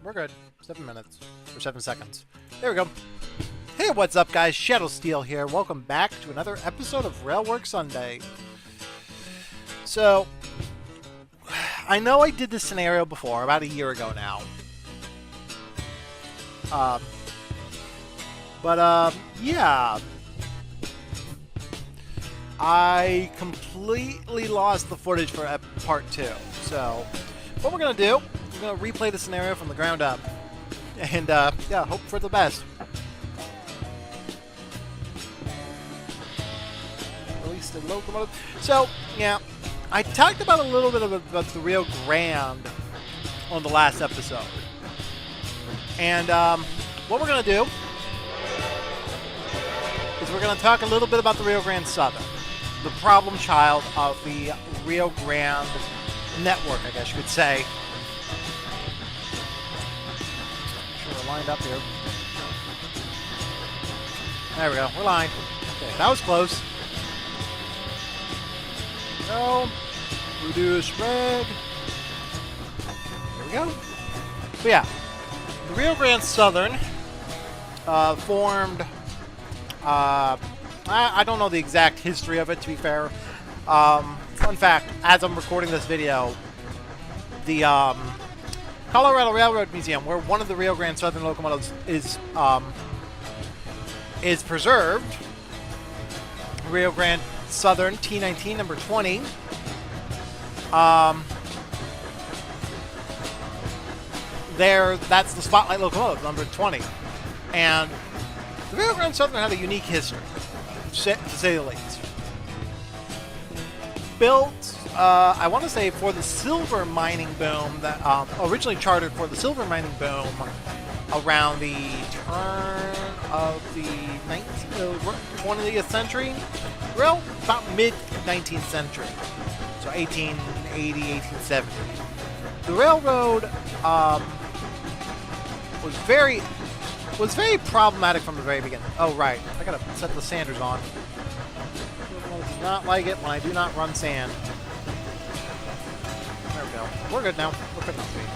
We're good. 7 minutes. Or 7 seconds. There we go. Hey, what's up, guys? Shadow Steel here. Welcome back to another episode of Railworks Sunday. So, I know I did this scenario before, about a year ago now. Yeah. I completely lost the footage for part 2. So, what we're going to do, we're going to replay the scenario from the ground up. And, yeah, hope for the best. Release the locomotive. So, yeah, I talked about a little bit about the Rio Grande on the last episode. And, what we're going to do is we're going to talk a little bit about the Rio Grande Southern, the problem child of the Rio Grande network, I guess you could say. Make sure we're lined up here. There we go, we're lined. Okay, that was close. No, reduce spread. There we go. But yeah, the Rio Grande Southern formed. I don't know the exact history of it, to be fair. Fun fact, as I'm recording this video, the Colorado Railroad Museum, where one of the Rio Grande Southern locomotives is preserved, Rio Grande Southern T19 number 20, that's the spotlight locomotive, number 20. And the Rio Grande Southern had a unique history, to say the least. Built, I want to say, for the silver mining boom, that originally chartered for the silver mining boom around the turn of the 20th century, well, about mid-19th century, so 1880, 1870. The railroad was very problematic from the very beginning. Oh, right. I gotta set the sanders on. It does not like it when I do not run sand. There we go. We're good now. We're picking up speed.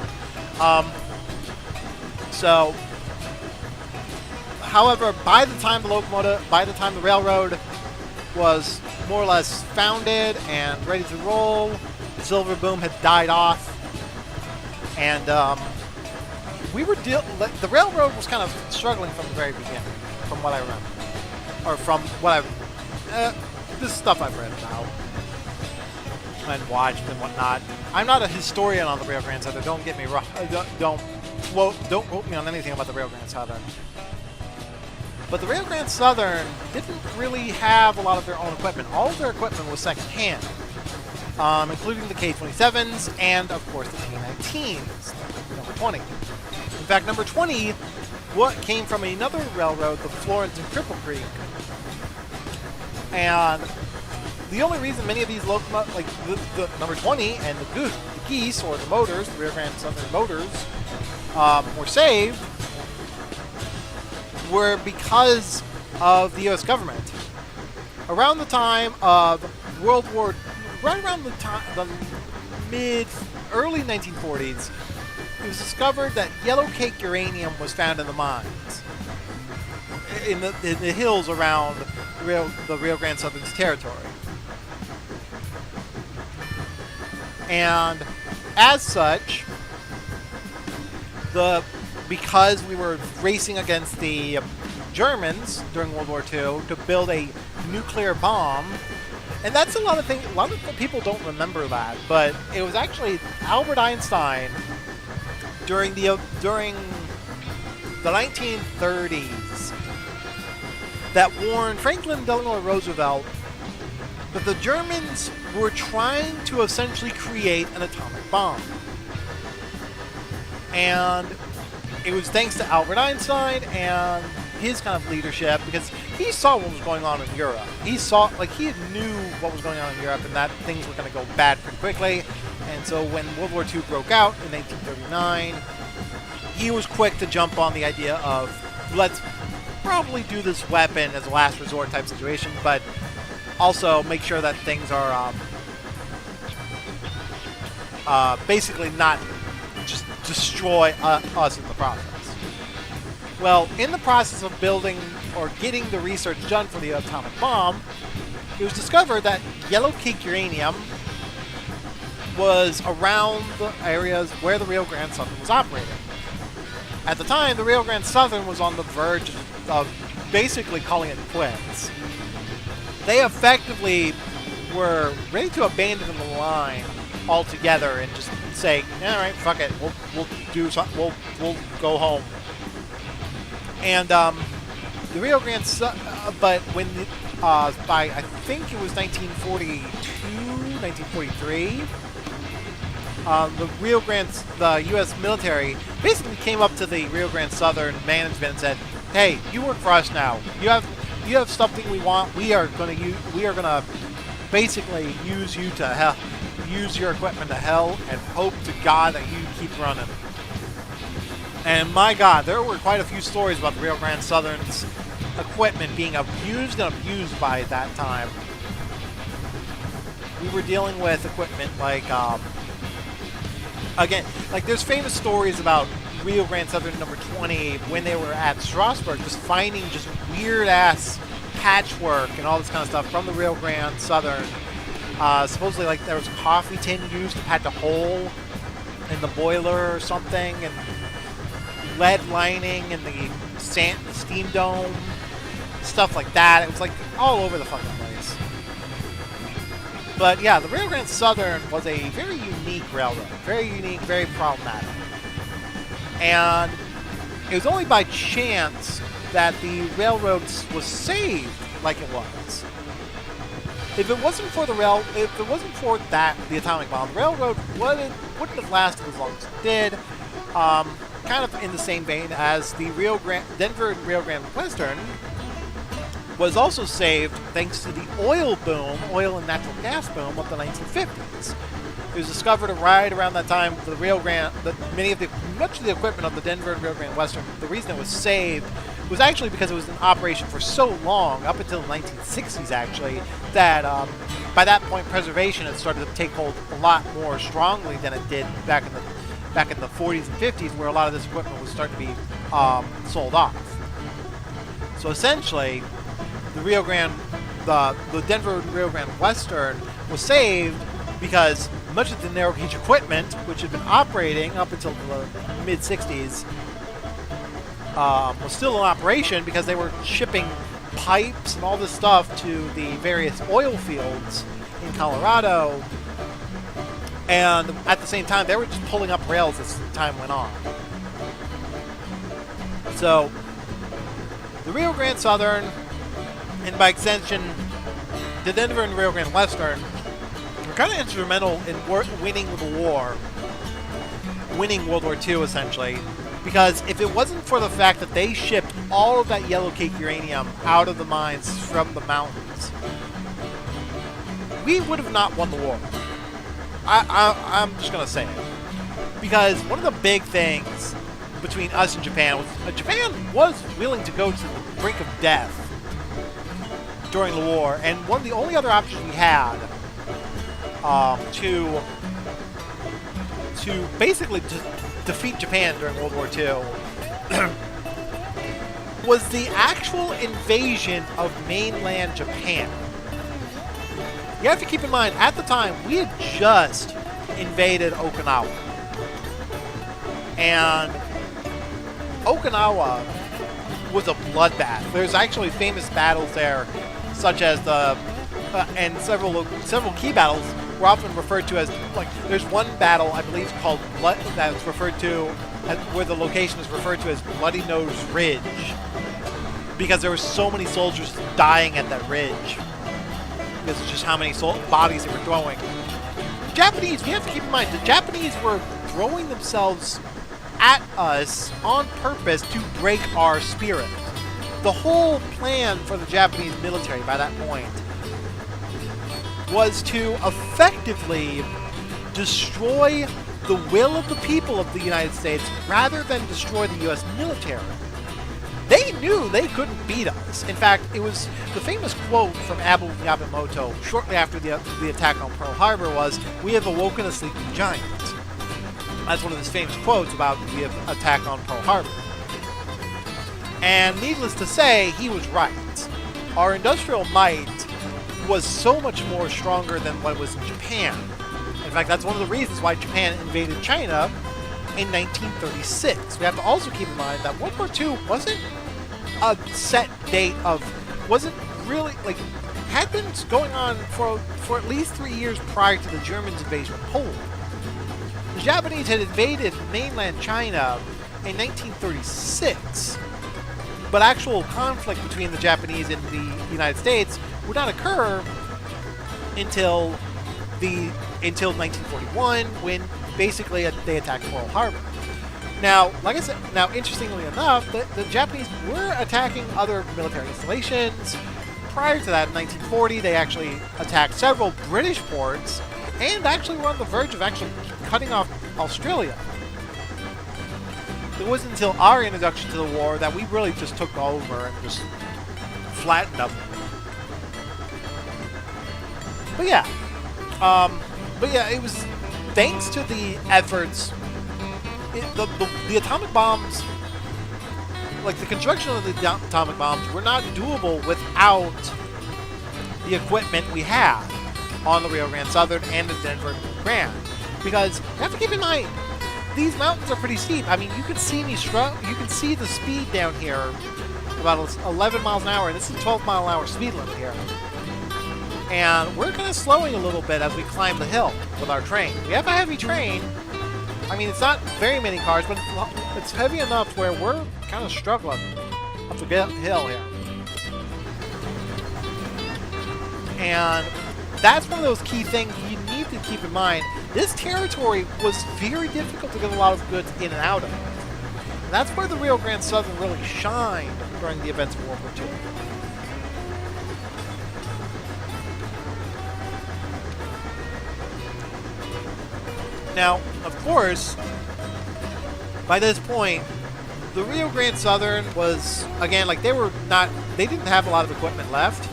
However, by the time the railroad was more or less founded and ready to roll, the silver boom had died off, and the railroad was kind of struggling from the very beginning, from what I remember, or from what this stuff I've read about and watched and whatnot. I'm not a historian on the Rio Grande Southern. Don't get me wrong. Don't quote me on anything about the Rio Grande Southern. But the Rio Grande Southern didn't really have a lot of their own equipment. All of their equipment was secondhand, including the K27s and, of course, the T19s, number 20. In fact, number 20 came from another railroad, the Florence and Cripple Creek. And the only reason many of these locomotives, like the number 20 and the geese, or the motors, the Rio Grande Southern motors, were saved, were because of the U.S. government. Around the time of World War, right around the early 1940s, it was discovered that yellow cake uranium was found in the mines, in the hills around the Rio Grande Southern's territory. And as such, because we were racing against the Germans during World War II to build a nuclear bomb, and that's a lot of people don't remember that, but it was actually Albert Einstein during the 1930s that warned Franklin Delano Roosevelt that the Germans were trying to essentially create an atomic bomb. And it was thanks to Albert Einstein and his kind of leadership, because he saw what was going on in Europe. He knew what was going on in Europe, and that things were going to go bad pretty quickly. And so when World War II broke out in 1939, he was quick to jump on the idea of, let's probably do this weapon as a last resort type situation, but also make sure that things are basically not just destroy us in the process. Well, in the process of building or getting the research done for the atomic bomb, it was discovered that yellow cake uranium was around the areas where the Rio Grande Southern was operating. At the time, the Rio Grande Southern was on the verge of basically calling it quits. They effectively were ready to abandon the line altogether and just say, "All right, fuck it, we'll do something. We'll go home." And the Rio Grande, but when by I think it was 1942, 1943. The U.S. military basically came up to the Rio Grande Southern management and said, "Hey, you work for us now. You have something we want. We are gonna basically use you to hell, use your equipment to hell, and hope to God that you keep running." And my God, there were quite a few stories about the Rio Grande Southern's equipment being abused and abused by that time. We were dealing with equipment like. Again, like there's famous stories about Rio Grande Southern number 20 when they were at Strasbourg, just finding just weird ass patchwork and all this kind of stuff from the Rio Grande Southern. Supposedly, like there was a coffee tin used to patch a hole in the boiler or something, and lead lining in the steam dome, stuff like that. It was like all over the fucking place. But yeah, the Rio Grande Southern was a very unique railroad. Very unique, very problematic. And it was only by chance that the railroad was saved like it was. If it wasn't for the atomic bomb, the railroad wouldn't have lasted as long as it did. Kind of in the same vein as the Denver and Rio Grande Western was also saved thanks to the oil and natural gas boom of the 1950s. It was discovered right around that time. The Rio Grande, much of the equipment of the Denver and Rio Grande Western, the reason it was saved was actually because it was in operation for so long, up until the 1960s actually, that by that point preservation had started to take hold a lot more strongly than it did back in the 40s and 50s, where a lot of this equipment was starting to be sold off. So essentially, the Denver and Rio Grande Western was saved because much of the narrow gauge equipment, which had been operating up until the mid-60s, was still in operation because they were shipping pipes and all this stuff to the various oil fields in Colorado. And at the same time, they were just pulling up rails as time went on. So, the Rio Grande Southern, and by extension, the Denver and Rio Grande Western, were kind of instrumental in winning the war, winning World War II, essentially. Because if it wasn't for the fact that they shipped all of that yellow cake uranium out of the mines from the mountains, we would have not won the war. I'm just going to say it. Because one of the big things between us and Japan was Japan was willing to go to the brink of death during the war, and one of the only other options we had to basically defeat Japan during World War II was the actual invasion of mainland Japan. You have to keep in mind, at the time, we had just invaded Okinawa. And Okinawa was a bloodbath. There's actually famous battles there, such as and several key battles were often referred to as, like, there's one battle, I believe, called Blood, that's referred to, where the location is referred to as Bloody Nose Ridge, because there were so many soldiers dying at that ridge. This is just how many bodies they were throwing. Japanese, we have to keep in mind, the Japanese were throwing themselves at us on purpose to break our spirit. The whole plan for the Japanese military by that point was to effectively destroy the will of the people of the United States rather than destroy the U.S. military. They knew they couldn't beat us. In fact, it was the famous quote from Abe Yamamoto shortly after the attack on Pearl Harbor was, "We have awoken a sleeping giant." That's one of his famous quotes about the attack on Pearl Harbor. And needless to say, he was right. Our industrial might was so much more stronger than what was in Japan. In fact, that's one of the reasons why Japan invaded China in 1936. We have to also keep in mind that World War II wasn't a set date of, wasn't really, like, had been going on for at least 3 years prior to the Germans' invasion of Poland. The Japanese had invaded mainland China in 1936, but actual conflict between the Japanese and the United States would not occur until 1941, when basically they attacked Pearl Harbor. Now, like I said, interestingly enough, the Japanese were attacking other military installations. Prior to that, in 1940, they actually attacked several British ports, and actually were on the verge of actually cutting off Australia. It wasn't until our introduction to the war that we really just took over and just flattened them. But yeah, it was thanks to the efforts. The atomic bombs, like the construction of the atomic bombs, were not doable without the equipment we have on the Rio Grande Southern and the Denver and Rio Grande. Because you have to keep in mind, these mountains are pretty steep. I mean, you can see me you can see the speed down here, about 11 miles an hour, and this is a 12-mile-an-hour speed limit here. And we're kind of slowing a little bit as we climb the hill with our train. We have a heavy train. I mean, it's not very many cars, but it's heavy enough where we're kind of struggling up the hill here. And that's one of those key things you need to keep in mind. This territory was very difficult to get a lot of goods in and out of. And that's where the Rio Grande Southern really shined during the events of World War II. Now, of course, by this point, the Rio Grande Southern was, again, like they didn't have a lot of equipment left.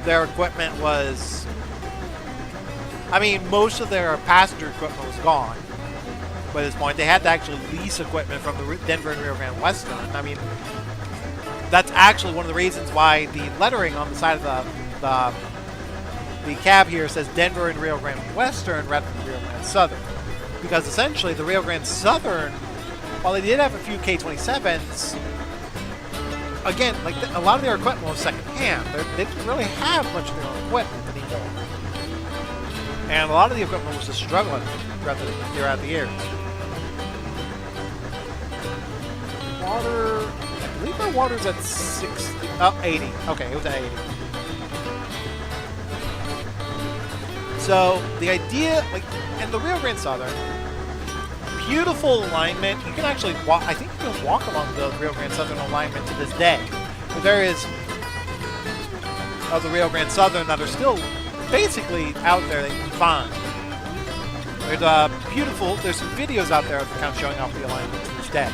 Their equipment was, I mean, most of their passenger equipment was gone by this point. They had to actually lease equipment from the Denver and Rio Grande Western. I mean, that's actually one of the reasons why the lettering on the side of the cab here says Denver and Rio Grande Western rather than Rio Grande Southern. Because essentially the Rio Grande Southern, while they did have a few K-27s, again, like a lot of their equipment was second-hand. They didn't really have much of their own equipment anymore. And a lot of the equipment was just struggling throughout the years. Water, I believe my water's at 80. Okay, it was at 80. So the idea, like, and the Rio Grande Southern, beautiful alignment. You can actually walk, I think you can walk along the Rio Grande Southern alignment to this day. There are areas of the Rio Grande Southern that are still basically out there that you can find. There's some videos out there kind of showing off the alignment to this day.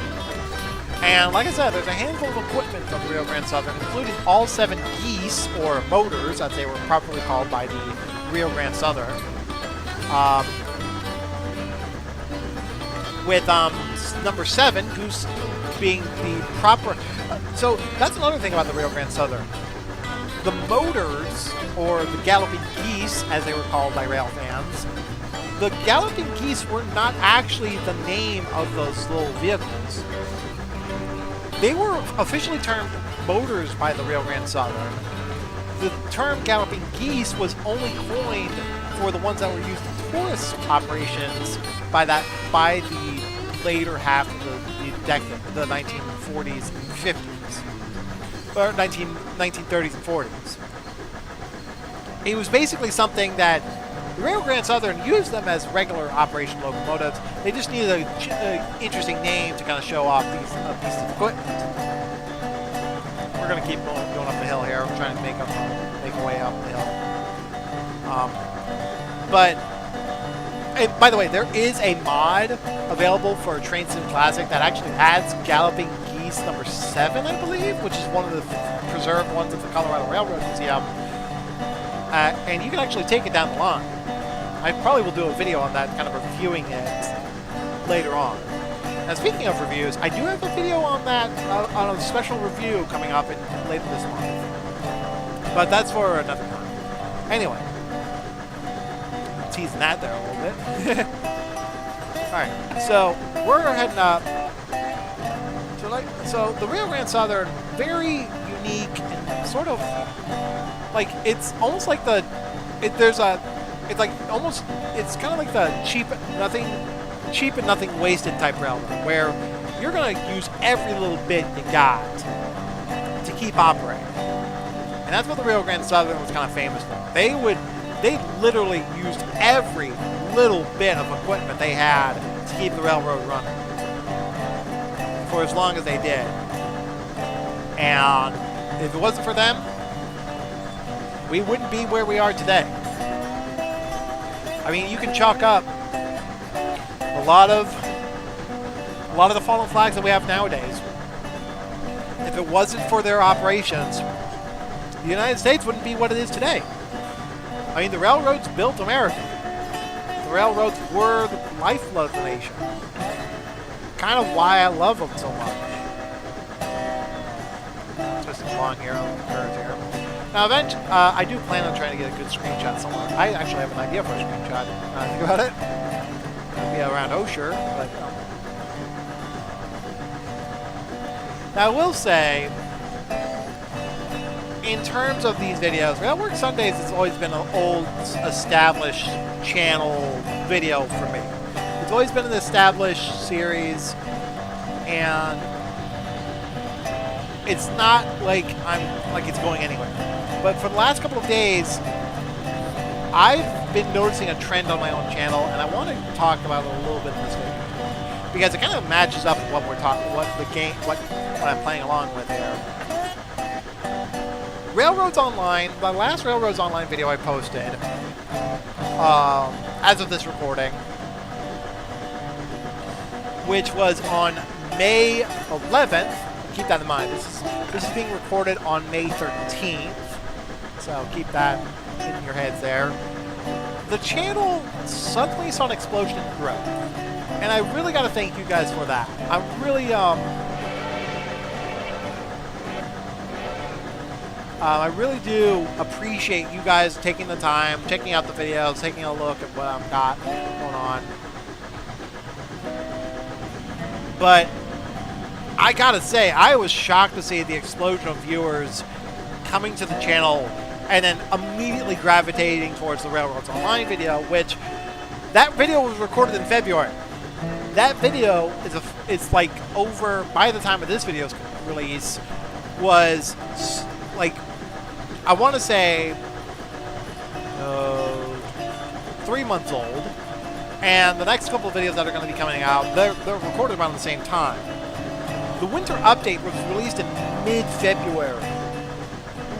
And like I said, there's a handful of equipment from the Rio Grande Southern, including all 7 geese, or motors, as they were properly called by the Rio Grande Southern. With number 7, Goose being the proper... so that's another thing about the Rio Grande Southern. The motors, or the galloping geese, as they were called by rail fans, the galloping geese were not actually the name of those little vehicles. They were officially termed motors by the Rio Grande Southern. The term galloping geese was only coined for the ones that were used in tourist operations by the later half of the decade, the 1940s and 50s, or 1930s and 40s. It was basically something that the Rio Grande Southern used them as regular operation locomotives. They just needed an interesting name to kind of show off these pieces of equipment. We're going to keep going up the hill here. We're trying to make our way up the hill. And by the way, there is a mod available for Train Sim Classic that actually adds Galloping Geese number 7, I believe, which is one of the preserved ones at the Colorado Railroad Museum. And you can actually take it down the line. I probably will do a video on that, kind of reviewing it. later on. Now, speaking of reviews, I do have a video on that, on a special review coming up later this month. But that's for another time. Anyway, I'm teasing that there a little bit. Alright, so we're heading up. So the Rio Grande Southern, very unique and sort of like, it's almost like it's kind of like the cheap and nothing wasted type railroad, where you're going to use every little bit you got to keep operating. And that's what the Rio Grande Southern was kind of famous for. They literally used every little bit of equipment they had to keep the railroad running for as long as they did. And if it wasn't for them, we wouldn't be where we are today. I mean, you can chalk up a lot of the fallen flags that we have nowadays. If it wasn't for their operations, the United States wouldn't be what it is today. I mean, the railroads built America. The railroads were the lifeblood of the nation. Kind of why I love them so much. Twisting along here on the curves here. Now, eventually, I do plan on trying to get a good screenshot somewhere. I actually have an idea for a screenshot. Think about it. It'll be around Osher, but now, I will say, in terms of these videos, Railworks Sundays has always been an old, established channel video for me. It's always been an established series, and it's not like it's going anywhere. But for the last couple of days, I've been noticing a trend on my own channel, and I want to talk about it a little bit in this video because it kind of matches up with what we're talking, what I'm playing along with here. Railroads Online, the last Railroads Online video I posted, as of this recording, which was on May 11th. Keep that in mind. This is being recorded on May 13th, so keep that in your heads there. The channel suddenly saw an explosion in growth, and I really got to thank you guys for that. I really do appreciate you guys taking the time, checking out the videos, taking a look at what I've got going on. But I gotta say, I was shocked to see the explosion of viewers coming to the channel and then immediately gravitating towards the Railroads Online video, which that video was recorded in February. That video is like over, by the time of this video's release, was like, I want to say 3 months old, and the next couple of videos that are going to be coming out, they're recorded around the same time. The winter update was released in mid-February.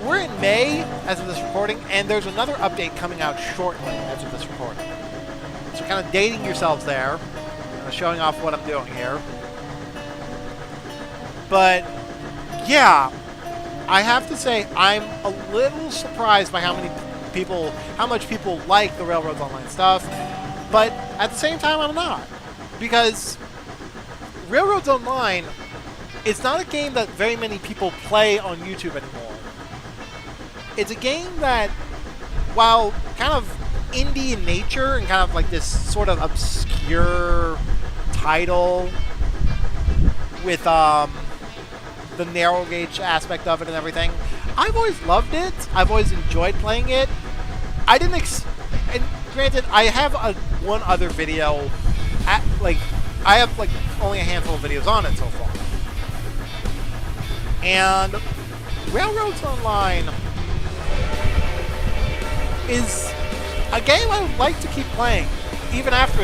We're in May as of this recording, and there's another update coming out shortly as of this recording. So kind of dating yourselves there, showing off what I'm doing here. But yeah, I have to say I'm a little surprised by how much people like the Railroads Online stuff, but at the same time I'm not, because Railroads Online is not a game that very many people play on YouTube anymore. It's a game that, while kind of indie in nature and kind of like this sort of obscure title with the narrow gauge aspect of it and everything, I've always loved it. I've always enjoyed playing it. I didn't and granted, I have one other video I have like only a handful of videos on it so far. And Railroads Online is a game I would like to keep playing, even after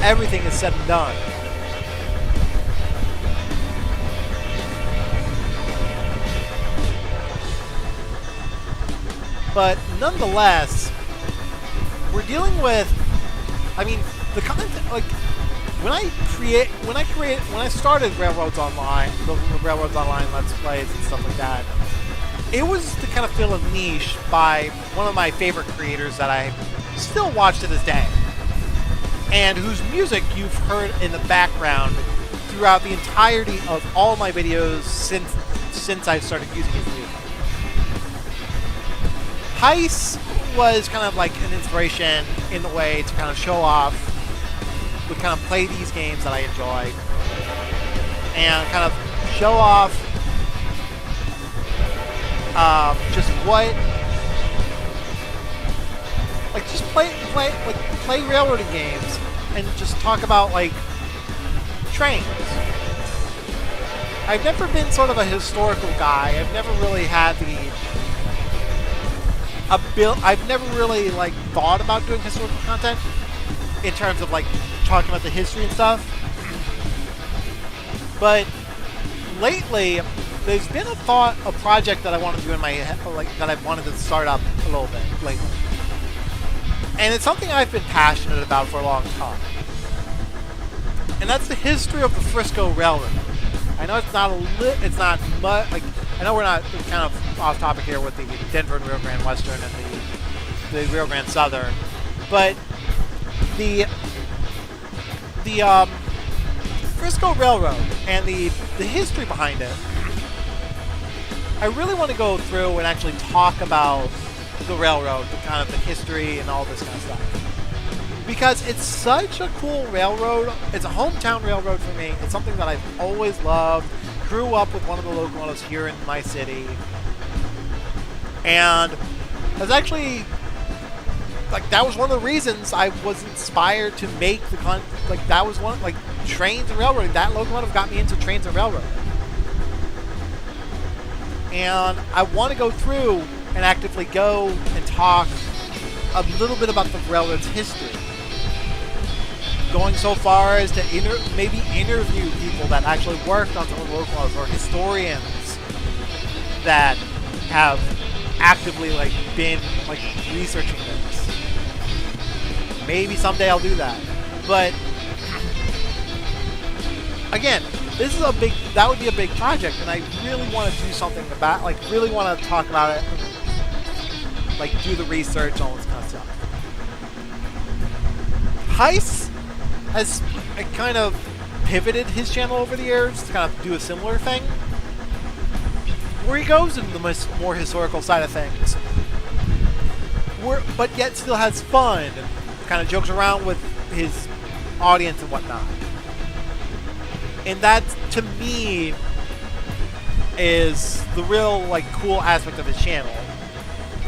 everything is said and done. But nonetheless, we're dealing with, I mean, the content, like, when I started Railroads Online, the Railroads Online Let's Plays and stuff like that, it was to kind of fill a niche by one of my favorite creators that I still watch to this day. and whose music you've heard in the background throughout the entirety of all my videos since I started using his music. Heist was kind of like an inspiration in the way to kind of show off, would kind of play these games that I enjoy, and kind of show off just what, like, just play railroading games and just talk about like trains. I've never been sort of a historical guy. I've never really had I've never really like thought about doing historical content in terms of like talking about the history and stuff. But lately, there's been a project that I want to do in my head, like that I've wanted to start up a little bit lately, and it's something I've been passionate about for a long time. And that's the history of the Frisco Railroad. I know it's not much, like, I know we're kind of off topic here with the Denver and Rio Grande Western and the Rio Grande Southern, but the Frisco Railroad and the history behind it, I really want to go through and actually talk about the railroad, the kind of the history and all this kind of stuff. Because it's such a cool railroad. It's a hometown railroad for me. It's something that I've always loved. Grew up with one of the locomotives here in my city. And I was actually, like, that was one of the reasons I was inspired to make that was one, like, trains and railroading. That locomotive got me into trains and railroading. And I want to go through and actively go and talk a little bit about the railroad's history. Going so far as to maybe interview people that actually worked on some of the locomotives, or historians that have actively like been like researching this. Maybe someday I'll do that. But again, that would be a big project, and I really want to do something about, like, really want to talk about it, like, do the research, all this kind of stuff. Heist has kind of pivoted his channel over the years to kind of do a similar thing, where he goes into the more historical side of things, but yet still has fun and kind of jokes around with his audience and whatnot. And that, to me, is the real, like, cool aspect of his channel,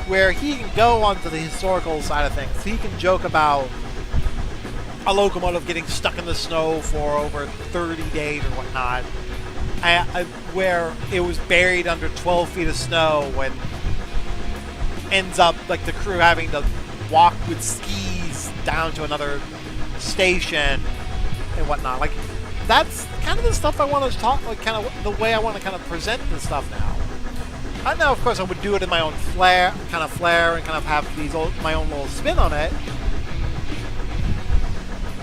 where he can go onto the historical side of things. He can joke about a locomotive getting stuck in the snow for over 30 days or whatnot, where it was buried under 12 feet of snow, and ends up, like, the crew having to walk with skis down to another station and whatnot. Like, that's kind of the stuff I want to talk, like, kind of the way I want to kind of present this stuff now. Now, of course, I would do it in my own flair, and kind of have my own little spin on it.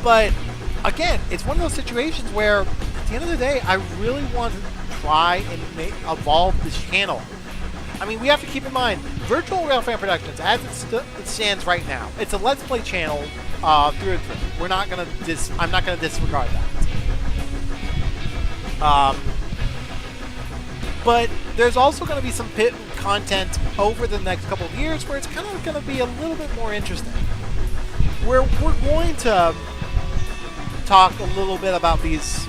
But again, it's one of those situations where, at the end of the day, I really want to try and evolve this channel. I mean, we have to keep in mind, Virtual Railfan Productions, as it stands right now, it's a Let's Play channel through and through. I'm not gonna disregard that. But there's also going to be some content over the next couple of years where it's kind of going to be a little bit more interesting. Where we're going to talk a little bit about these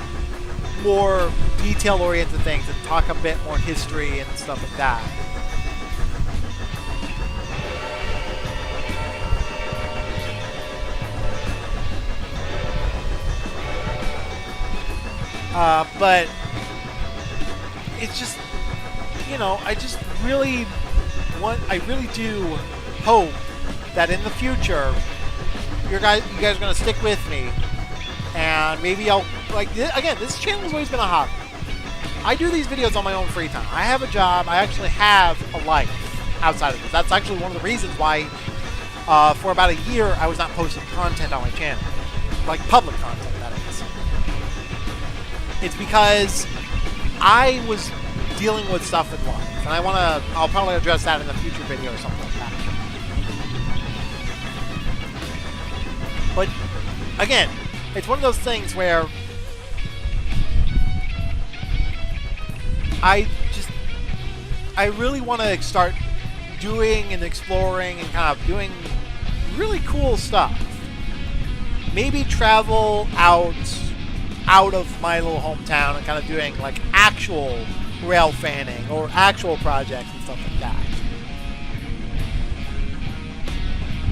more detail-oriented things and talk a bit more history and stuff like that. But it's just, you know, I really do hope that in the future, you guys are going to stick with me, and maybe I'll, like, again, this channel's always been a hobby. I do these videos on my own free time. I have a job. I actually have a life outside of this. That's actually one of the reasons why, for about a year, I was not posting content on my channel. Like, public content, that is. It's because I was dealing with stuff in life, and I'll probably address that in a future video or something like that. But again, it's one of those things where I really want to start doing and exploring and kind of doing really cool stuff. Maybe travel out of my little hometown and kind of doing like actual rail fanning or actual projects and stuff like that.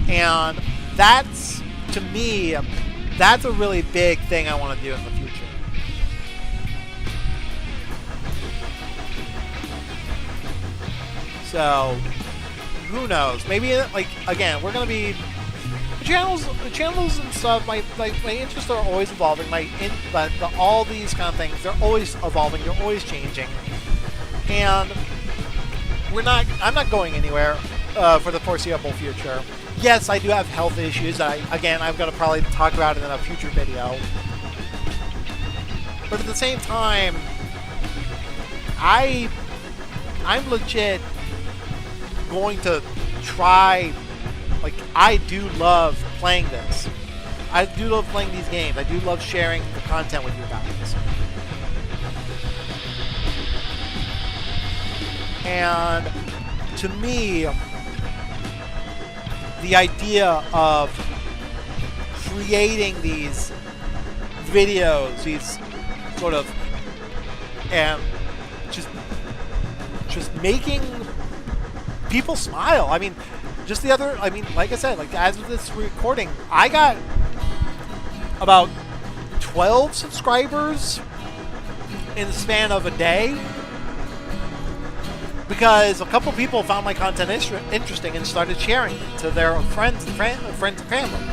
And that's, to me, that's a really big thing I want to do in the future. So, who knows? Maybe, like, again, we're gonna be the channels and stuff. My interests are always evolving. All these kind of things, they're always evolving. They're always changing, and I'm not going anywhere for the foreseeable future. Yes, I do have health issues that I'm gonna probably talk about it in a future video. But at the same time, I'm legit going to try. Like, I do love playing this. I do love playing these games. I do love sharing the content with you guys. And to me, the idea of creating these videos, these sort of, and just making people smile. I mean, like I said, like as of this recording, I got about 12 subscribers in the span of a day because a couple people found my content interesting and started sharing it to their friends and family.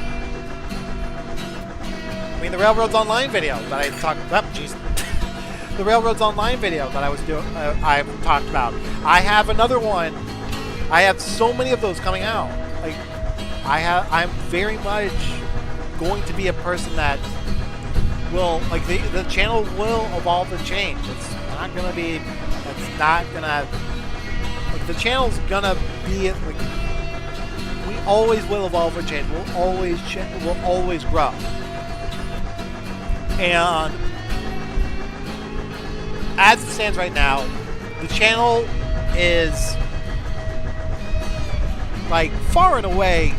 I mean, the Railroads Online video that I talked about, the Railroads Online video that I was doing, I've talked about. I have another one. I have so many of those coming out. Like, I'm very much going to be a person that will, like, the channel will evolve and change. It's not gonna be, it's not gonna, like, the channel's gonna be, like, we always will evolve and change. We'll always grow. And as it stands right now, the channel is, like, far and away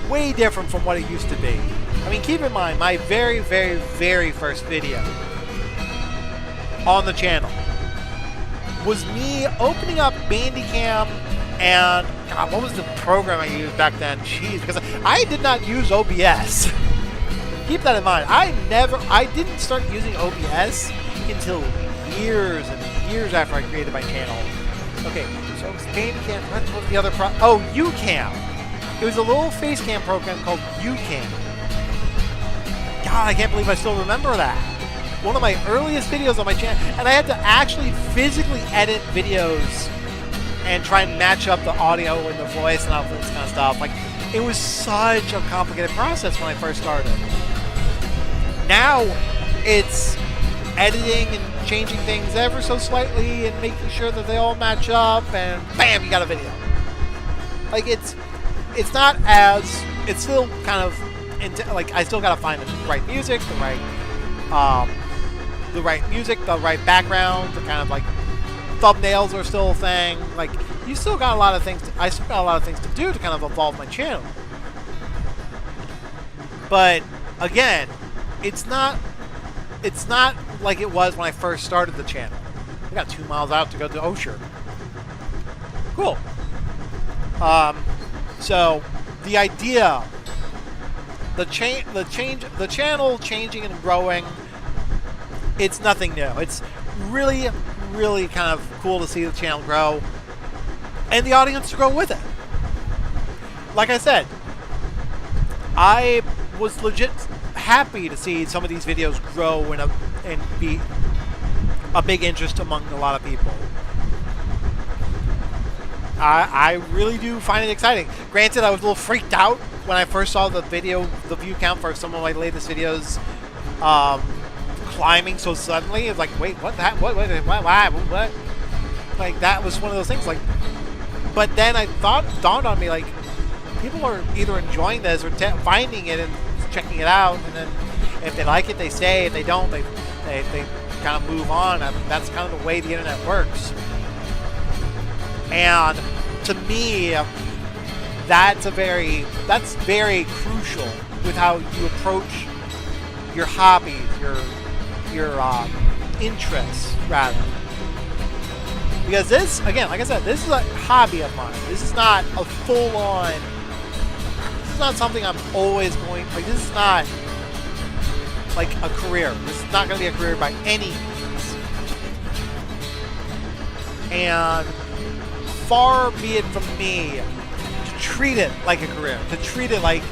way different from what it used to be. I mean, keep in mind, my very, very, very first video on the channel was me opening up Bandicam and, God, what was the program I used back then? Jeez, because I did not use OBS. Keep that in mind. I didn't start using OBS until years and years after I created my channel. Okay, so it was Bandicam. What was the other UCam. It was a little face cam program called UCam. God, I can't believe I still remember that. One of my earliest videos on my channel, and I had to actually physically edit videos and try and match up the audio and the voice and all this kind of stuff. Like, it was such a complicated process when I first started. Now, it's editing and changing things ever so slightly and making sure that they all match up, and bam, you got a video. Like, it's not as, it's still kind of, like, I still gotta find the right music, the right background, the kind of, like, thumbnails are still a thing. Like, you still got a lot of things I still got a lot of things to do to kind of evolve my channel. But again, it's not like it was when I first started the channel. I got 2 miles out to go to Osher. Cool. So the idea, the channel changing and growing, it's nothing new. It's really, really kind of cool to see the channel grow and the audience to grow with it. Like I said, I was legit happy to see some of these videos grow and be a big interest among a lot of people. I really do find it exciting. Granted, I was a little freaked out when I first saw the view count for some of my latest videos climbing so suddenly. It's like, wait, what? What? Like, that was one of those things. Like, but then dawned on me, like, people are either enjoying this or finding it and checking it out, and then if they like it, they stay. If they don't, they kind of move on. I mean, that's kind of the way the internet works. And to me, that's very crucial with how you approach your hobbies, your interests, rather. Because this, again, like I said, this is a hobby of mine. This is not a full-on. This is not something I'm always going. Like, this is not like a career. This is not going to be a career by any means. And far be it from me to treat it like a career, to treat it like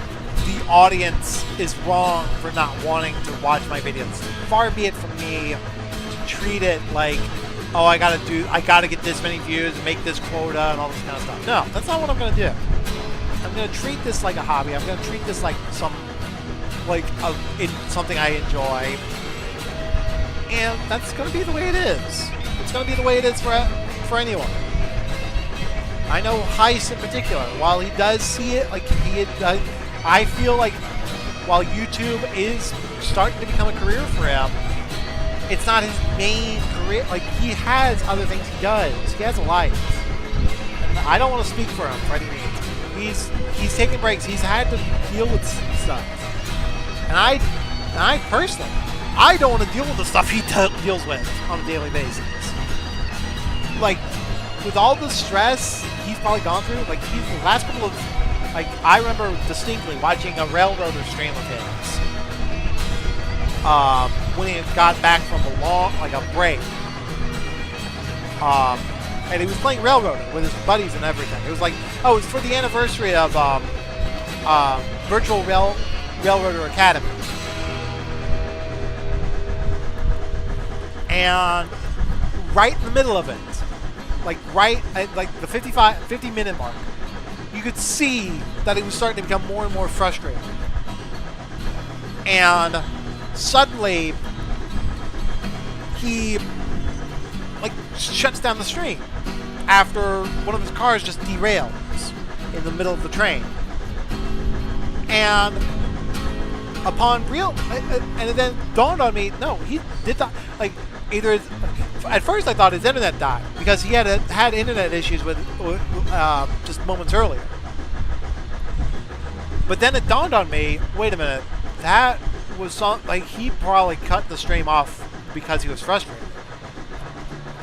the audience is wrong for not wanting to watch my videos. Far be it from me to treat it like, oh, I gotta get this many views and make this quota and all this kind of stuff. No, that's not what I'm gonna do. I'm gonna treat this like a hobby. I'm gonna treat this like something I enjoy, and that's gonna be the way it is. It's gonna be the way it is for anyone. I know Heist in particular. While he does see it, like I feel like while YouTube is starting to become a career for him, it's not his main career. Like, he has other things he does. He has a life. And I don't want to speak for him for any means. He's taking breaks. He's had to deal with stuff. And I personally, I don't want to deal with the stuff he deals with on a daily basis. Like, with all the stress he's probably gone through, like, the last couple of, like, I remember distinctly watching a Railroader stream of his. When he got back from a break. And he was playing Railroader with his buddies and everything. It was like, it was for the anniversary of Virtual Railroader Academy. And right in the middle of it, like right at like the 50-minute mark, you could see that he was starting to become more and more frustrated. And suddenly, he like shuts down the stream after one of his cars just derails in the middle of the train. And and it then dawned on me, no, he did not, like, at first I thought his internet died because he had internet issues with just moments earlier. But then it dawned on me, wait a minute, that was like, he probably cut the stream off because he was frustrated.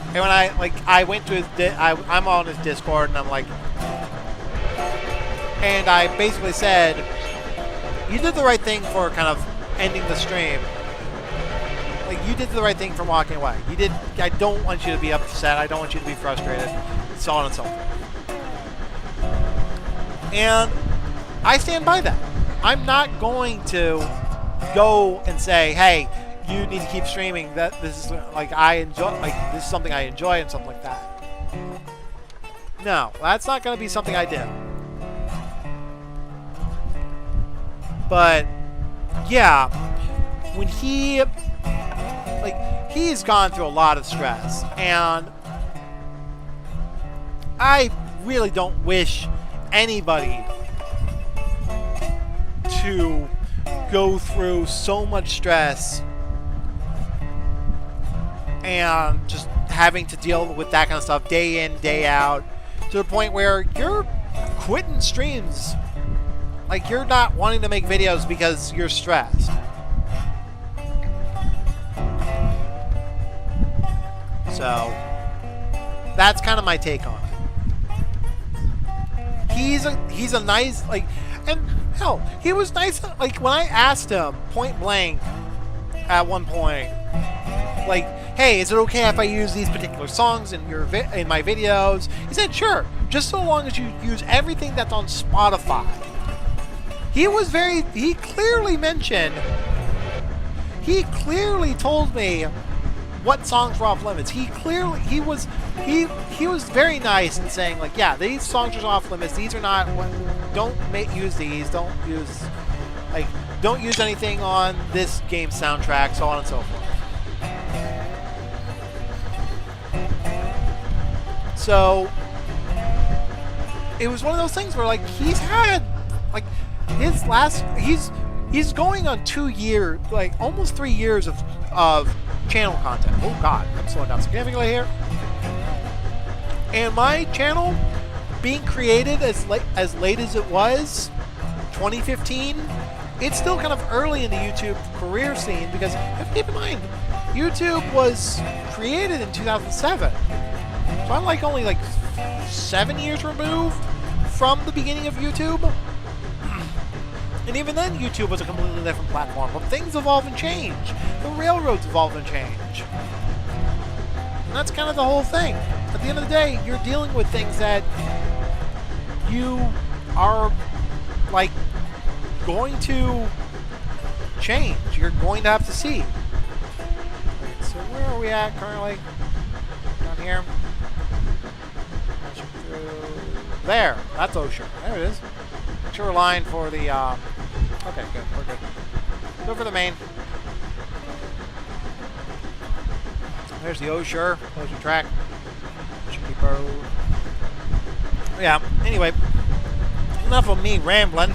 And when I went to his I'm on his Discord, and I'm like, and I basically said, you did the right thing for kind of ending the stream. Like, you did the right thing for walking away. I don't want you to be upset. I don't want you to be frustrated. So on and so forth. And I stand by that. I'm not going to go and say, hey, you need to keep streaming. That this is like this is something I enjoy and something like that. No, that's not going to be something I do. But yeah, when he's gone through a lot of stress, and I really don't wish anybody to go through so much stress and just having to deal with that kind of stuff day in, day out, to the point where you're quitting streams. Like, you're not wanting to make videos because you're stressed. So, that's kind of my take on it. He's a nice, like, and hell, he was nice, like, when I asked him point blank at one point, like, hey, is it okay if I use these particular songs in my videos? He said, sure, just so long as you use everything that's on Spotify. He clearly told me what songs were off limits. He was very nice in saying, like, yeah, these songs are off limits. These are not, don't use these. Don't use anything on this game soundtrack, so on and so forth. So it was one of those things where, like, he's had, like, He's going on 2 years, like almost 3 years of channel content. Oh God, I'm slowing down significantly here. And my channel being created as late as it was, 2015, it's still kind of early in the YouTube career scene because you have to keep in mind, YouTube was created in 2007. So I'm like only like 7 years removed from the beginning of YouTube. And even then, YouTube was a completely different platform. But things evolve and change. The railroads evolve and change. And that's kind of the whole thing. At the end of the day, you're dealing with things that you are, like, going to change. You're going to have to see. So where are we at currently? Down here. There. That's Osher. There it is. Make sure we're lined for the, okay, good. We're good. Go for the main. There's the Osher track. Yeah, anyway. Enough of me rambling.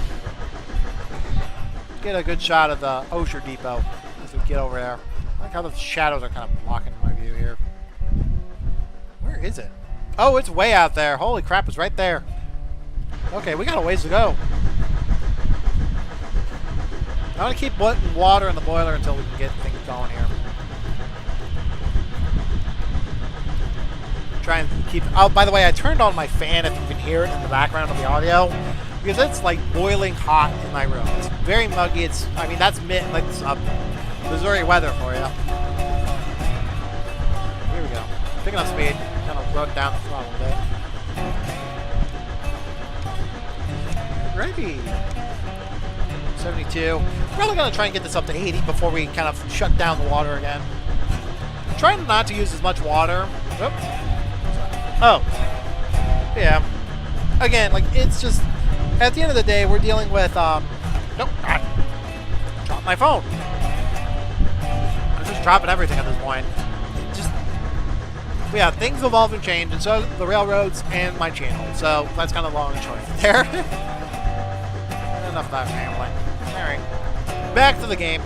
Get a good shot of the Osher Depot as we get over there. I like how the shadows are kind of blocking my view here. Where is it? Oh, it's way out there. Holy crap, it's right there. Okay, we got a ways to go. I'm going to keep putting water in the boiler until we can get things going here. Try and keep... Oh, by the way, I turned on my fan if you can hear it in the background of the audio. Because it's like boiling hot in my room. It's very muggy. It's... I mean, that's like Missouri weather for you. Here we go. Picking up speed. Kind of run down the throttle a bit. Ready. 72. Probably going to try and get this up to 80 before we kind of shut down the water again. I'm trying not to use as much water. Oops. Oh. Yeah. Again, like, it's just... At the end of the day, we're dealing with, Nope. Drop my phone. I'm just dropping everything at this point. Yeah, things evolve and change, and so the railroads and my channel. So that's kind of long and short there. Enough of that rambling. Alright. Back to the game.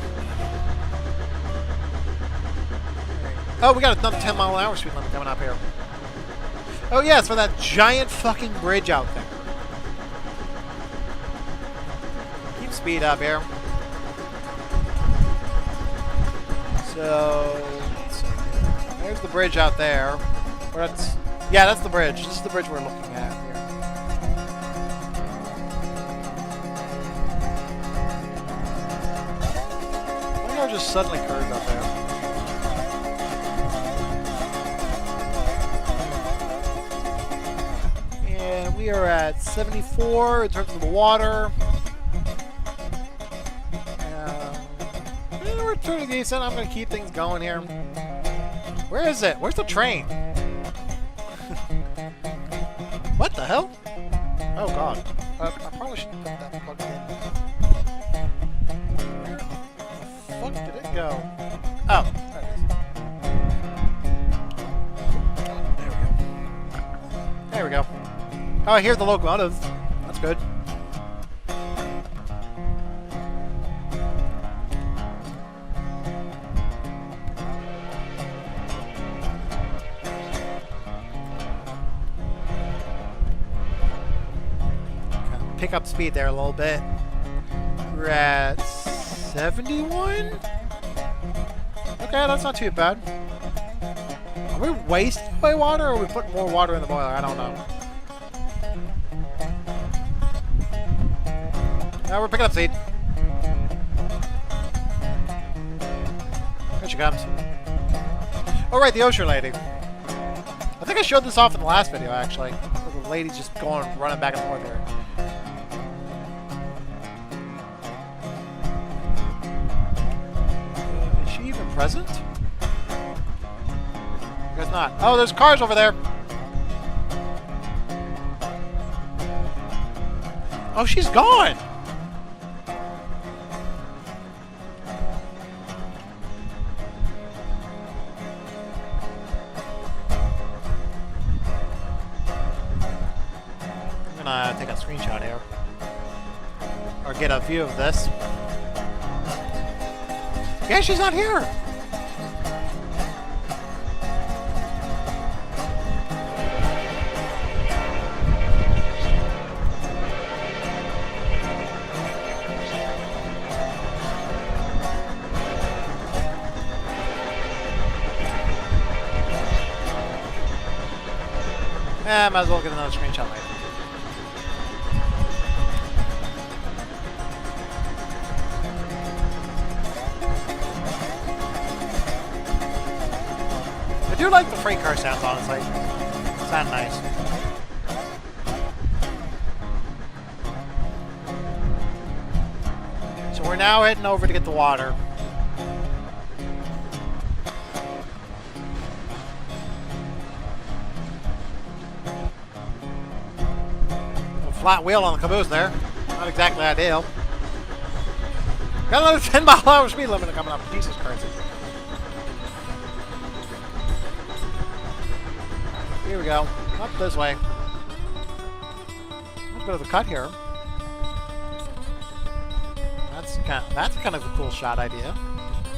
Oh, we got another 10-mile-an-hour speed limit coming up here. Oh, yeah, it's for that giant fucking bridge out there. Keep speed up here. So... There's the bridge out there. Yeah, that's the bridge. This is the bridge we're looking at here. Why not just suddenly curved up there? And we are at 74 in terms of the water. We're pretty decent. I'm going to keep things going here. Where is it? Where's the train? What the hell? Oh god. I probably should put that plugged in. Where the fuck did it go? Oh, there it is. There we go. Oh, I hear the locomotive. That's good. Pick up speed there a little bit. We're at 71? Okay, that's not too bad. Are we wasting away water or are we putting more water in the boiler? I don't know. Now we're picking up speed. There she comes. Oh right, the Osher lady. I think I showed this off in the last video actually. The lady's just running back and forth here. Present? I guess not. Oh, there's cars over there. Oh, she's gone. I'm gonna take a screenshot here. Or get a view of this. Yeah, she's not here. Eh, might as well get another screenshot later. I do like the freight car sounds, honestly. Sound nice. So we're now heading over to get the water. Flat wheel on the caboose there. Not exactly ideal. Got another 10-mile-an-hour speed limit coming up. Jesus Christ. Here we go. Up this way. A little bit of a cut here. That's kind of a cool shot idea.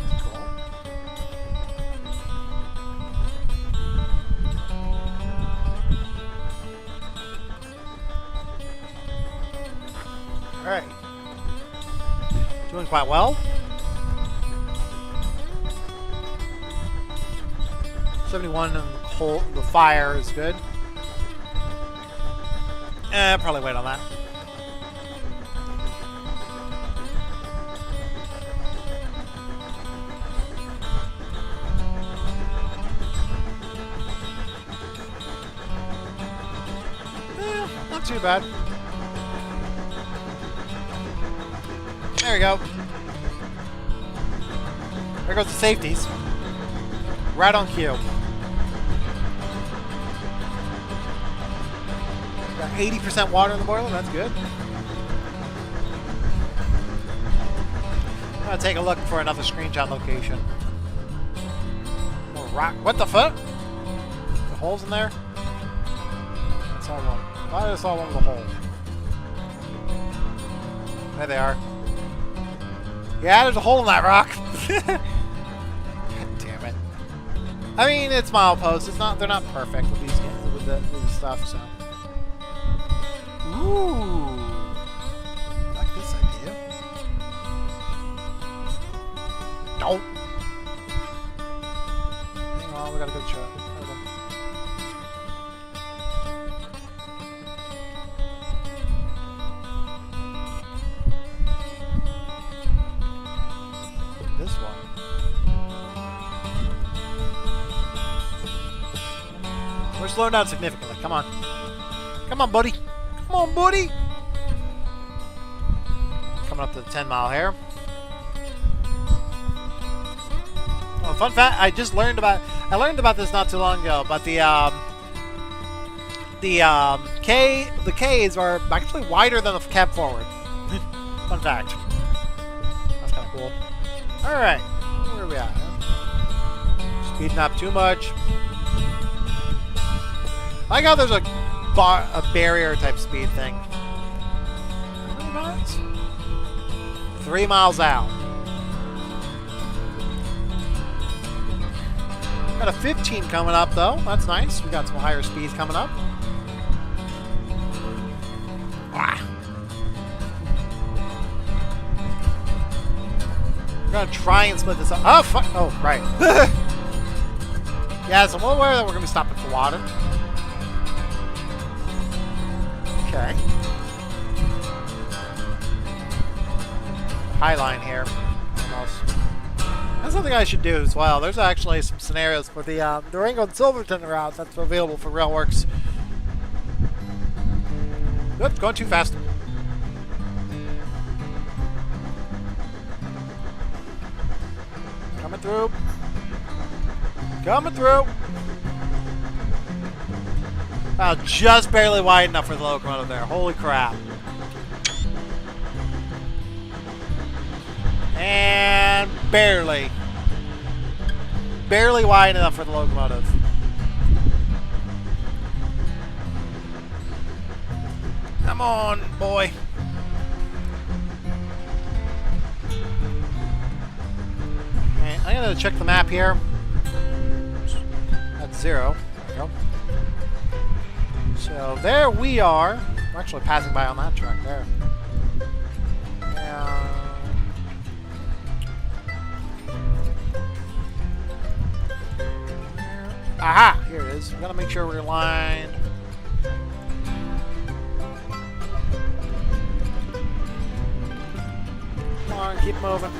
That's cool. Alright. Doing quite well. 71 and the fire is good. Probably wait on that. Not too bad. There we go. There goes the safeties. Right on cue. Got 80% water in the boiler. That's good. I'm gonna take a look for another screenshot location. More rock. What the fuck? The holes in there? I saw one. I thought I saw one with a hole. There they are. Yeah, there's a hole in that rock. God damn it. I mean, it's milepost. It's not. They're not perfect with these with the stuff. So. Ooh. I like this idea. Nope. Hang on, we got a good shot. This one. We're slowing down significantly. Come on. Come on, buddy. Come on, buddy. Coming up to the 10-mile here. Oh, fun fact, I learned about this not too long ago, but the K's are actually wider than the cab forward. Fun fact. That's kind of cool. Alright, where are we at? Speeding up too much. I like how there's a barrier type speed thing. How many miles? 3 miles out. Got a 15 coming up though. That's nice. We got some higher speeds coming up. Ah. We're gonna try and split this up. Oh fuck! Oh right. Yeah, so we're aware that we're gonna be stopping for water. Okay. High line here. Almost. That's something I should do as well. There's actually some scenarios for the Rio Grande Southern route that's available for Railworks. Oops, going too fast. Coming through. Coming through. Wow, just barely wide enough for the locomotive there. Holy crap. And barely. Barely wide enough for the locomotive. Come on, boy. I'm gonna check the map here. That's 0. There we go. So there we are. We're actually passing by on that track there. Aha! Here it is. We gotta make sure we're aligned. Come on, keep moving.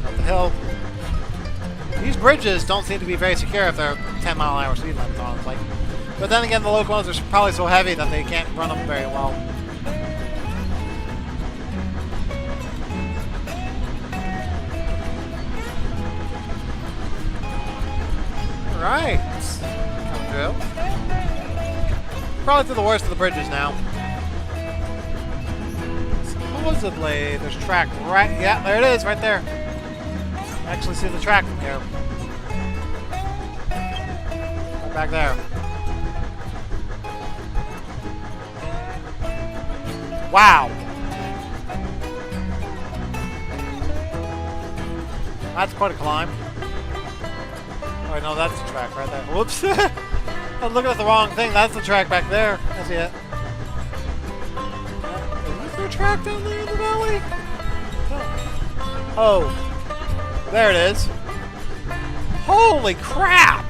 Up the hill. These bridges don't seem to be very secure if they're 10-mile-an-hour speed limits on them. Like, but then again, the locomotives are probably so heavy that they can't run them very well. Alright. Come through. Probably through the worst of the bridges now. Supposedly, there's track right... Yeah, there it is, right there. Actually see the track from here. Right back there. Wow. That's quite a climb. Oh, no, that's the track right there. Whoops. I'm looking at the wrong thing. That's the track back there. I see it. Is there a track down there in the valley? Oh. There it is. Holy crap!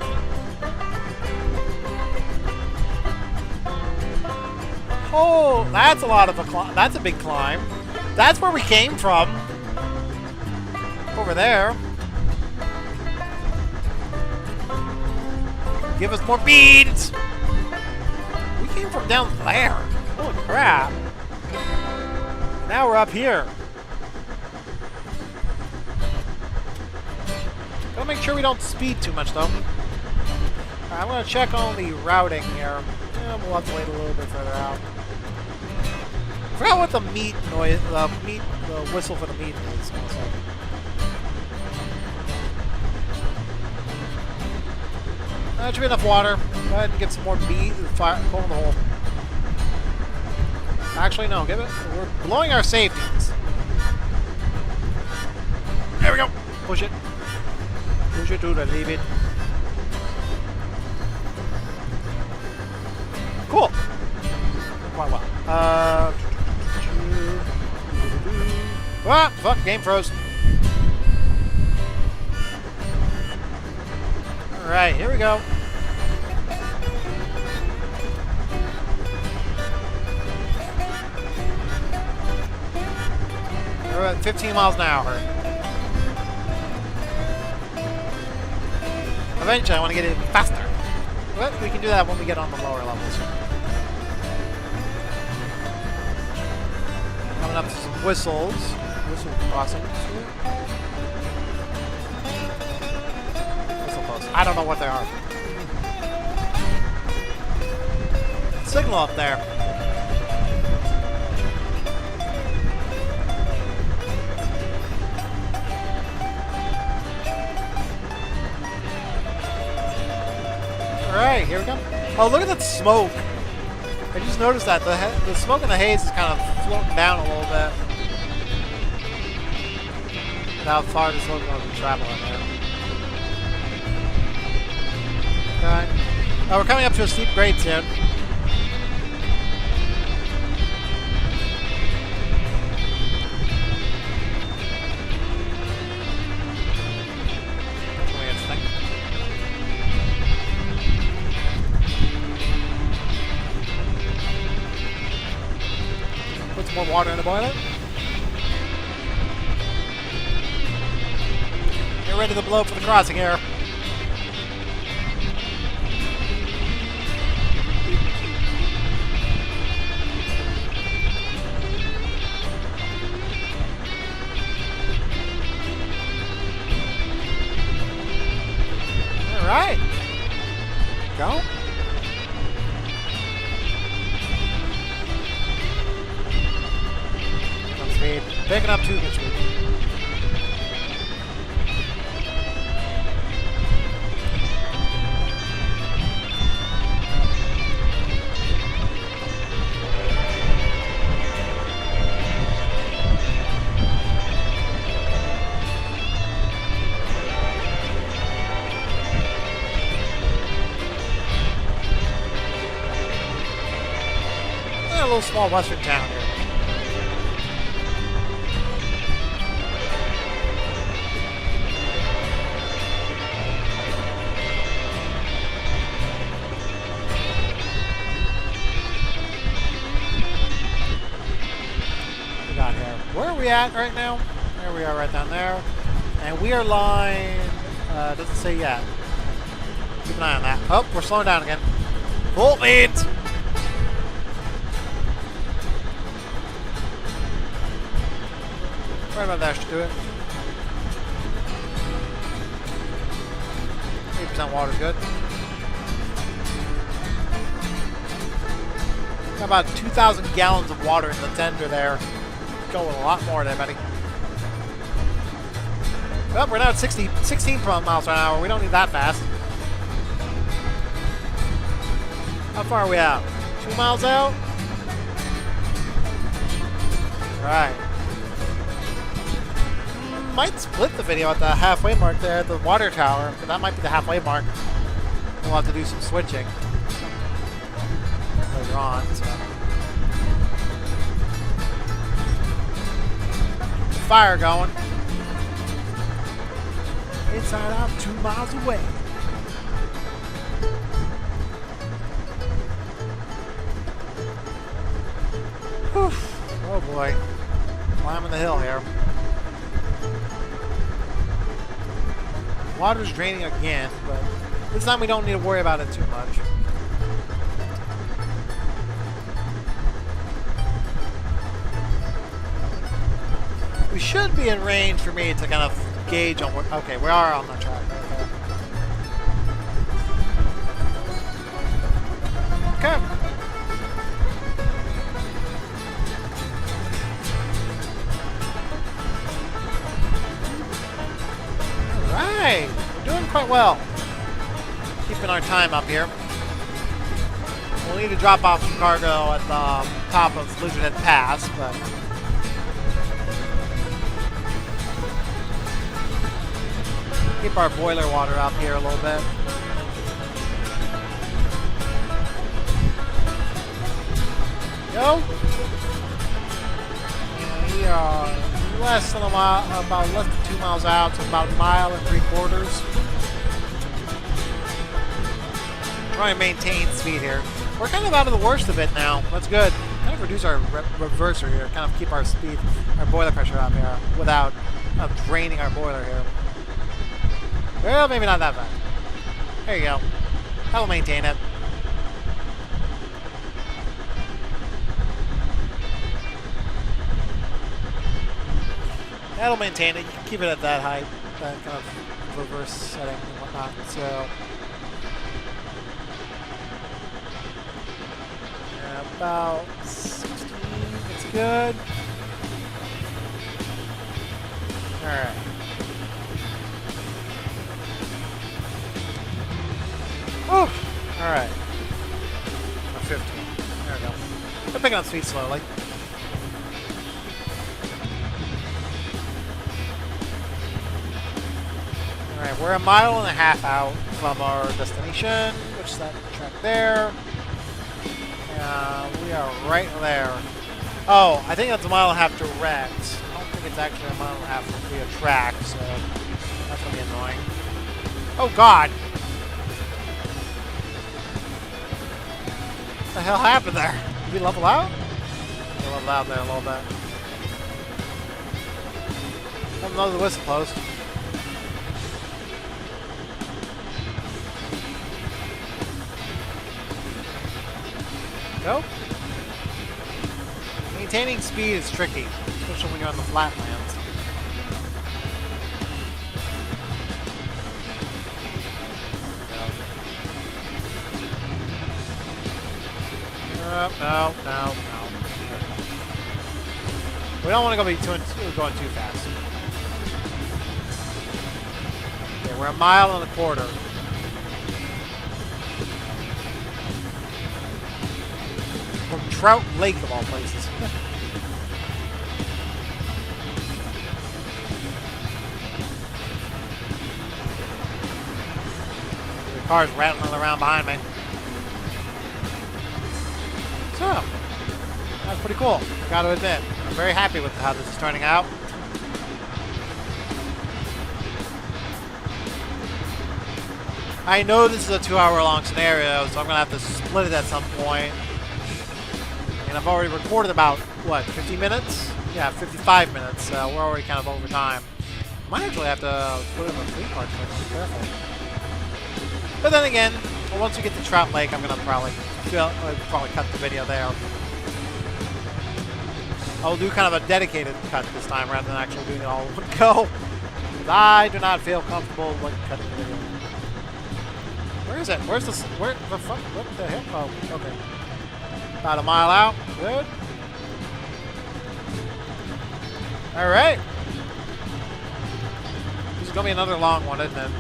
Oh, that's a lot of a climb. That's a big climb. That's where we came from. Over there. Give us more beads! We came from down there. Holy crap. Now we're up here. Gotta make sure we don't speed too much, though. Alright, I'm gonna check on the routing here. Yeah, we'll have to wait a little bit further out. I forgot what the meat noise, the whistle for the meat is. That should be enough water. Go ahead and get some more meat and fire, pull in the hole. Actually, no, give it. We're blowing our safeties. There we go. Push it. Push it to the limit. Cool. Quite well. Ah, fuck, game froze. Alright, here we go. We're at 15 miles an hour. Eventually, I want to get it faster. But we can do that when we get on the lower levels. Coming up to some whistles. Whistle crossings. Whistle posts. I don't know what they are. Signal up there. Alright, here we go. Oh, look at that smoke. I just noticed that. The smoke and the haze is kind of floating down a little bit. And how far this locomotive can travel in there. Okay. Oh, we're coming up to a steep grade soon. More water in the boiler. Get ready to blow for the crossing here. All right. Go. Picking up 2 good speed. little small western town here. We got here. Where are we at right now? There we are, right down there, and we are line. Doesn't say yet. Keep an eye on that. Oh, we're slowing down again. Full speed. Right about that should do it. 8% water's good. Got about 2,000 gallons of water in the tender there. Go with a lot more there, buddy. Well, we're now at 16 miles an hour. We don't need that fast. How far are we out? 2 miles out? Right. Might split the video at the halfway mark there at the water tower, but that might be the halfway mark. We'll have to do some switching later on. So. Fire going. Inside out, 2 miles away. Whew. Oh boy. Climbing the hill here. Water's draining again, but this time we don't need to worry about it too much. We should be in range for me to kind of gauge on what. Okay, we are on the track. Okay. Alright, we're doing quite well. Keeping our time up here. We'll need to drop off some cargo at the top of Lizardhead Pass, but keep our boiler water up here a little bit. Go. Yeah, we are less than a mile, about less than 2 miles out, so about 1.75 miles. Trying to maintain speed here. We're kind of out of the worst of it now. That's good. Kind of reduce our reverser here. Kind of keep our speed, our boiler pressure up here without draining our boiler here. Well, maybe not that bad. There you go. That'll maintain it. That'll maintain it. You can keep it at that height, that kind of reverse setting and whatnot. So, yeah, about 16. That's good. All right. Oh, all right. 15. There we go. We're picking up speed slowly. All right, we're 1.5 miles out from our destination, which is that track there. We are right there. Oh, I think that's 1.5 miles direct. I don't think it's actually 1.5 miles via track, so that's gonna be annoying. Oh God. What the hell happened there? Did we level out? We leveled out there a little bit. I don't know the whistle closed. Nope. Maintaining speed is tricky, especially when you're on the flatlands. No. We don't want to going too fast. Okay, we're 1.25 miles. From Trout Lake, of all places. The car's rattling around behind me. So, That's pretty cool, I gotta admit. I'm very happy with how this is turning out. I know this is a 2-hour-long scenario, so I'm gonna have to split it at some point. And I've already recorded about, what, 50 minutes? Yeah, 55 minutes, so we're already kind of over time. Might actually have to put in a 3 part, so I have to be careful. But then again, once we get to Trout Lake, I'm gonna probably cut the video there. I'll do kind of a dedicated cut this time rather than actually doing it all in one go. I do not feel comfortable like cutting the video. Where is it? Where's this? Where the fuck? What the hell? Oh, okay. About a mile out. Good. All right. This is gonna be another long one, isn't it?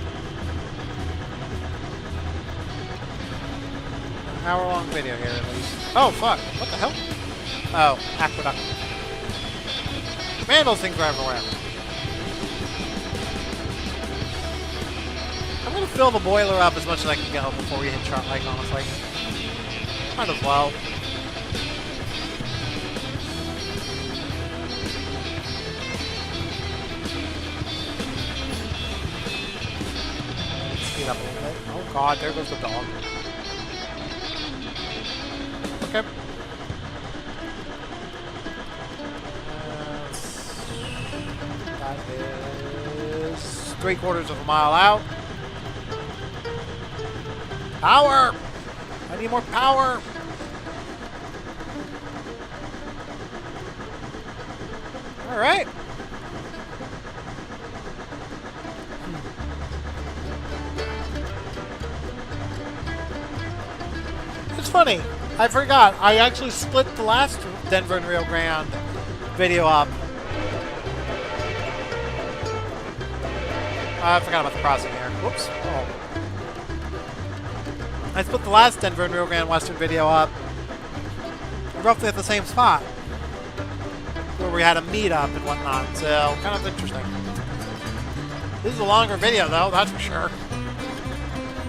An hour-long video here, at least. Oh fuck! What the hell? Oh, aqueduct. Man, those things are everywhere. I'm gonna fill the boiler up as much as I can get before we hit Trout Lake, honestly. Might as well. Let's speed up a little bit. Oh god, there goes the dog. Okay. That is 3/4 of a mile out. Power! I need more power! Alright. It's funny. I forgot. I actually split the last Denver and Rio Grande video up. I forgot about the crossing here. Whoops. Oh. I split the last Denver and Rio Grande Western video up roughly at the same spot where we had a meet-up and whatnot, so kind of interesting. This is a longer video though, that's for sure.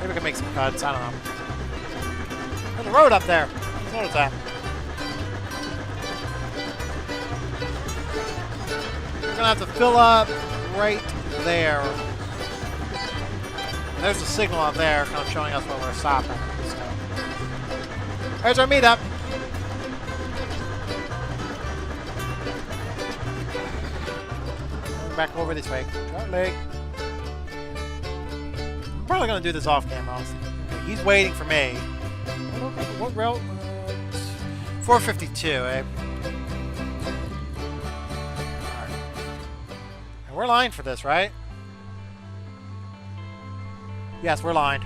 Maybe we can make some cuts, I don't know. There's a road up there. Let's notice that. We're gonna have to fill up right there. There's a signal out there kind of showing us where we're stopping. So. There's our meetup. Back over this way. Charlie. I'm probably going to do this off camera. Okay, he's waiting for me. What rail? 452, eh? Alright. We're lined for this, right? Yes, we're lined.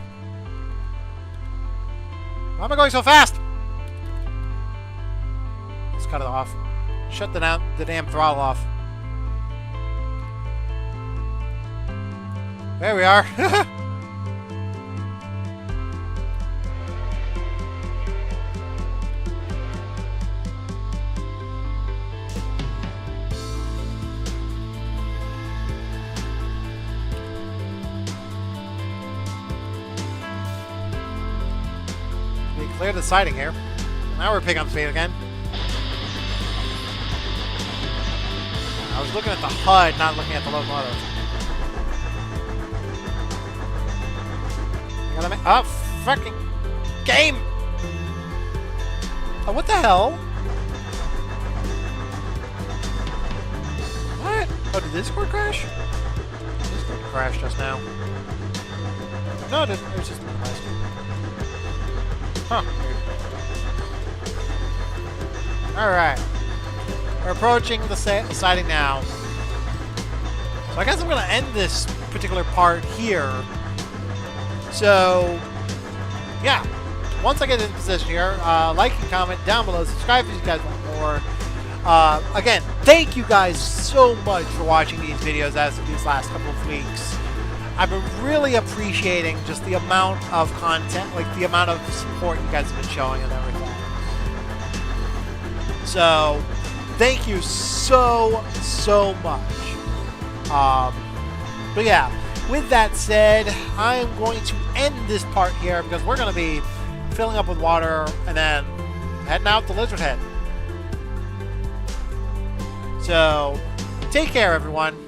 Why am I going so fast? Let's cut it off. Shut the damn throttle off. There we are. Clear the siding here. Now we're picking up speed again. I was looking at the HUD, not looking at the locomotive. Gotta make. Oh, fucking game! Oh, what the hell? What? Oh, did Discord crash? Discord crashed just now. No, it didn't. It was just nice. Huh. Alright. We're approaching the siding now. So I guess I'm going to end this particular part here. So, yeah. Once I get in position here, like and comment down below. Subscribe if you guys want more. Again, thank you guys so much for watching these videos as of these last couple of weeks. I've been really appreciating just the amount of content, like the amount of support you guys have been showing and everything. So, thank you so much. But yeah, with that said, I'm going to end this part here because we're going to be filling up with water and then heading out to Lizard Head. So, take care, everyone.